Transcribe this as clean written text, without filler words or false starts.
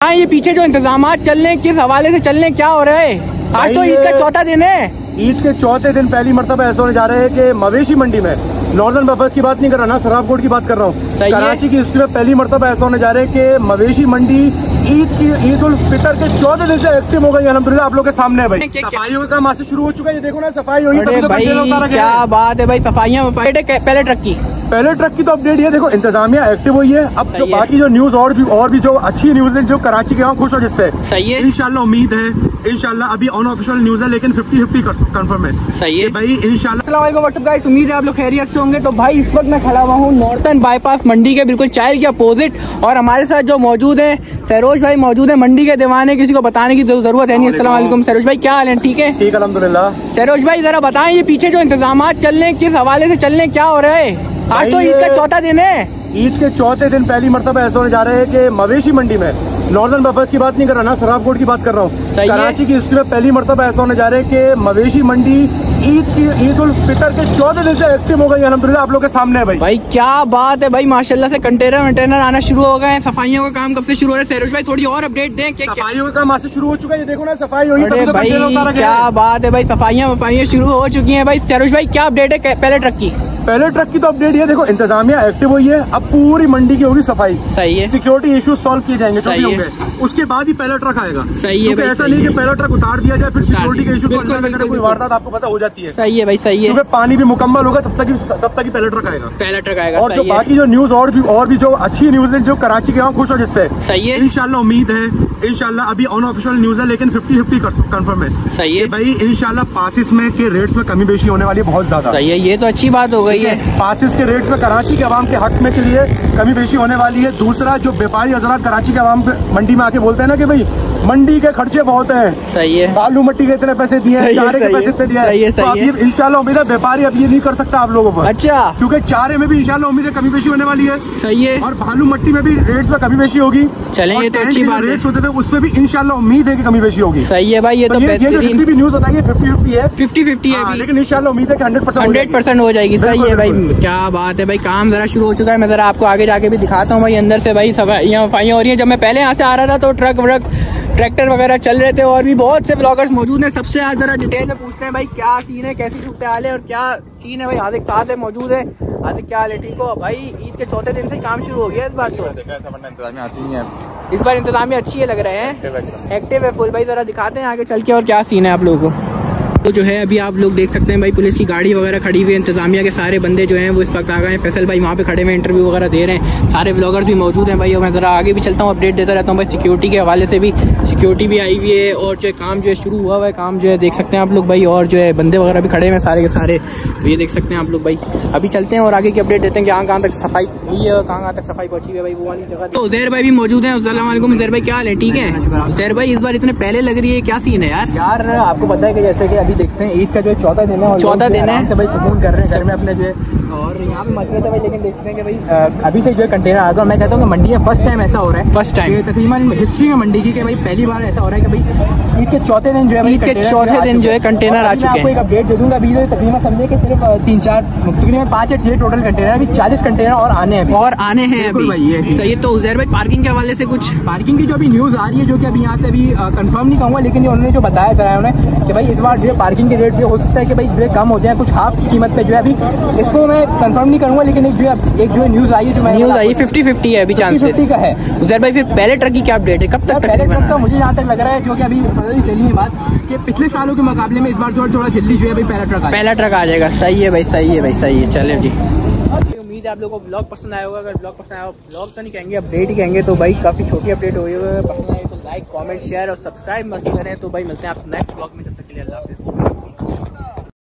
हाँ, ये पीछे जो इंतजामात चल रहे हैं किस हवाले से चल रहे हैं, क्या हो रहा है? आज तो ईद का चौथा दिन है। ईद के चौथे दिन पहली मरतबा ऐसा होने जा रहा है कि मवेशी मंडी में नॉर्दर्न बफर्स की बात नहीं कर रहा ना, शराबकोट की बात कर रहा हूँ। कराची की हिस्ट्री में पहली मरतबा ऐसा होने जा रहा है कि मवेशी मंडी ईद उल फितर के चौथे दिन से एक्टिव हो गई। अल्हम्दुलिल्लाह आप लोग के सामने है भाई। सफाइयों का काम आज से शुरू हो चुका है, ये देखो ना सफाई हुई। क्या बात है भाई, सफाइयाँ पहले ट्रक की तो अपडेट ये देखो इंतजामिया एक्टिव हुई है। अब जो बाकी जो न्यूज और भी जो अच्छी न्यूज है जो कराची के यहाँ खुश हो जिससे सही है। इंशाल्लाह उम्मीद है, इंशाल्लाह अभी अनऑफिशियल न्यूज है लेकिन 50-50 कंफर्म है। सही है भाई इंशाल्लाह। अस्सलाम वालेकुम व्हाट्सअप गाइस, उम्मीद है आप लोग खैरियत से होंगे। तो भाई इस वक्त मैं खड़ा हुआ हूँ नॉर्थन बाईपास मंडी के बिल्कुल चाइल के अपोजिट, और हमारे साथ जो मौजूद है सरोज भाई मौजूद है, मंडी के दीवाने, किसी को बताने की जरूरत है नहीं। अस्सलाम वालेकुम सरोज भाई, क्या हाल है? ठीक है ठीक अल्हम्दुलिल्लाह। सरोज भाई जरा बताएं, ये पीछे जो इंतजामात चल रहे हैं किस हवाले से चल रहे हैं, क्या हो रहा है? आज तो ईद का चौथा दिन है। ईद के चौथे दिन पहली मरतबा ऐसा होने जा रहा है कि मवेशी मंडी में नॉर्दर्न बफर्स की बात नहीं कर रहा ना, शराबकोट की बात कर रहा हूँ। कराची की हिस्ट्री में पहली मरतबा ऐसा होने जा रहा है कि मवेशी मंडी ईद उल फितर के चौथे दिन से एक्टिव हो गई। अल्हम्दुलिल्लाह आप लोग के सामने है भाई। भाई क्या बात है भाई, माशाल्लाह से कंटेनर आना शुरू हो गए हैं। सफाइयों का काम कब से शुरू हो रहा है सरोज भाई? थोड़ी और अपडेट दें। सफाइयों का काम आज से शुरू हो चुका है, ये देखो ना सफाई हुई। भाई क्या बात है भाई, सफाइयाँ शुरू हो चुकी है भाई। सरोज भाई क्या अपडेट है पहले ट्रक की तो अपडेट ये देखो इंतजामिया एक्टिव हुई है। अब पूरी मंडी की होगी सफाई। सही है। सिक्योरिटी इश्यूज सॉल्व किए जाएंगे, सही है। उसके बाद ही पहला ट्रक आएगा। सही है भाई, ऐसा नहीं कि पहला ट्रक उतार दिया जाए फिर सिक्योरिटी के इश्यू कोई वारदात आपको पता हो जाती है। सही है भाई, सही है। क्योंकि पानी भी मुकम्मल होगा तब तक ही पहला ट्रक आएगा। और जो बाकी जो न्यूज और भी जो अच्छी न्यूज है जो कराची के यहाँ खुश हो जिससे सही है। इंशाल्लाह उम्मीद है, इंशाल्लाह अभी अनऑफिशियल न्यूज है लेकिन 50-50 कंफर्म है। सही है भाई इंशाल्लाह पासिस में के रेट्स में कमी बेशी होने वाली है बहुत ज्यादा। सही है, ये तो अच्छी बात हो गई है। पासिस के रेट्स में कराची के आवाम के हक में के लिए कमी बेशी होने वाली है। दूसरा जो व्यापारी हजरात कराची के आवाम मंडी में आके बोलते हैं ना कि भाई मंडी के खर्चे बहुत हैं। सही है। बालू मट्टी के इतने पैसे दिए हैं, चारे के पैसे इतने दिए हैं। तो अब ये इंशाल्लाह उम्मीद है व्यापारी अब ये नहीं कर सकता आप लोगों पर। अच्छा, क्योंकि चारे में भी इंशाल्लाह उम्मीद है कमी बेशी होने वाली है। सही है। और बालू मट्टी में भी रेट्स में कमी बेशी होगी। चलें, ये तो अच्छी बात है। रेट्स होते थे उसमें भी इंशाल्लाह उम्मीद है कि कमी बेशी होगी। सही है भाई, ये तो बेहतरीन भी न्यूज होता है 50-50 है, 50-50 है, लेकिन इंशाल्लाह उम्मीद है कि 100% हो जाएगी। सही है भाई, क्या बात है भाई, काम जरा शुरू हो चुका है। मैं जरा आपको आगे जाके भी दिखाता हूँ भाई। अंदर से भाई सफाइयाँ हो रही है। जब मैं पहले यहाँ से आ रहा था तो ट्रैक्टर वगैरह चल रहे थे और भी बहुत से ब्लॉगर्स मौजूद हैं। सबसे आज जरा डिटेल में पूछते हैं भाई क्या सीन है, कैसी सूरत हाल है और क्या सीन है भाई। हार्दिक साथ है मौजूद है। हार्दिक क्या हाल है? ठीक हो भाई? ईद के चौथे दिन से ही काम शुरू हो गया इस बार तो। इस बार इंतजामिया अच्छी है, लग रहे हैं एक्टिव है फुल। भाई जरा दिखाते हैं आगे चल के और क्या सीन है आप लोगों को। तो जो है अभी आप लोग देख सकते हैं भाई पुलिस की गाड़ी वगैरह खड़ी हुई है। इंतजामिया के सारे बंदे जो हैं वो इस वक्त आ गए हैं। फैसल भाई वहाँ पे खड़े हुए इंटरव्यू वगैरह दे रहे हैं। सारे ब्लॉगर्स भी मौजूद हैं भाई। और मैं ज़रा आगे भी चलता हूँ, अपडेट देता रहता हूँ भाई। सिक्योरिटी के हवाले से भी सिक्योरिटी भी आई हुई है और जो है काम जो है शुरू हुआ हुआ है। काम जो है देख सकते हैं आप लोग भाई। और जो है बंदे वगैरह भी खड़े हैं सारे के सारे, तो ये देख सकते हैं आप लोग भाई। अभी चलते हैं और आगे की अपडेट देते हैं कि कहाँ तक सफाई हुई है और कहाँ तक सफाई पहुँची है भाई वो वाली जगह। तो उजैर भाई भी मौजूद है। अस्सलाम वालेकुम उजैर भाई, क्या हाल है? ठीक है उजैर भाई, इस बार इतने पहले लग रही है, क्या सीन है यार? आपको पता है कि जैसे कि अभी देखते हैं ईद का जो चौथा दिन है, चौथा दिन है भाई सुकून कर रहे हैं घर में अपने जो है। और यहाँ पे मसले थे भाई, लेकिन देखते हैं कि भाई अभी से जो है कंटेनर आ गया। मैं कहता हूँ कि मंडी में फर्स्ट टाइम ऐसा हो रहा है, फर्स्ट टाइम तकरीबन हिस्ट्री में मंडी की, कि भाई पहली बार ऐसा हो रहा है कि भाई ईद के चौथे दिन जो है कंटेनर आ चुके हैं। आपको एक अपडेट दे दूंगा अभी, तकरीबन समझे कि सिर्फ 5 या 6 टोटल कंटेनर, अभी 40 कंटेनर और आने हैं अभी। सही है। तो उजैर भाई पार्किंग के हवाले से कुछ पार्किंग की जो अभी न्यूज आ रही है, जो कि अभी यहाँ से अभी कंफर्म नहीं कहूँगा, लेकिन उन्होंने जो बताया था उन्होंने कि भाई इस बार जो है पार्किंग के रेट जो हो सकता है कि भाई जो है कम हो जाए, कुछ हाफ कीमत पे जो है। अभी इसको मैं कंफर्म नहीं करूंगा, लेकिन एक जो न्यूज आई है, जो न्यूज आई 50-50 है अभी, चांसेस का है। उजैर भाई फिर पहले ट्रक की क्या अपडेट है, कब तक पहले ट्रक का मुझे जहाँ तक लग रहा है, जो कि अभी पता नहीं चली है बात कि पिछले सालों के मुकाबले में इस बार थोड़ा जल्दी जो है भाई पहला ट्रक आ जाएगा। सही है भाई, सही है भाई, सही है। चले जी, उम्मीद है आप लोगों को ब्लॉग पसंद आया होगा। अगर ब्लॉग पसंद आया, ब्लॉग तो नहीं कहेंगे, अपडेट ही कहेंगे, तो भाई काफी छोटी अपडेट हुई है। पसंद आए तो लाइक, कमेंट, शेयर और सब्सक्राइब मस्त करें। तो भाई मिलते हैं आपसे नेक्स्ट ब्लॉग में, तब तक के लिए अल्लाह हाफिज़।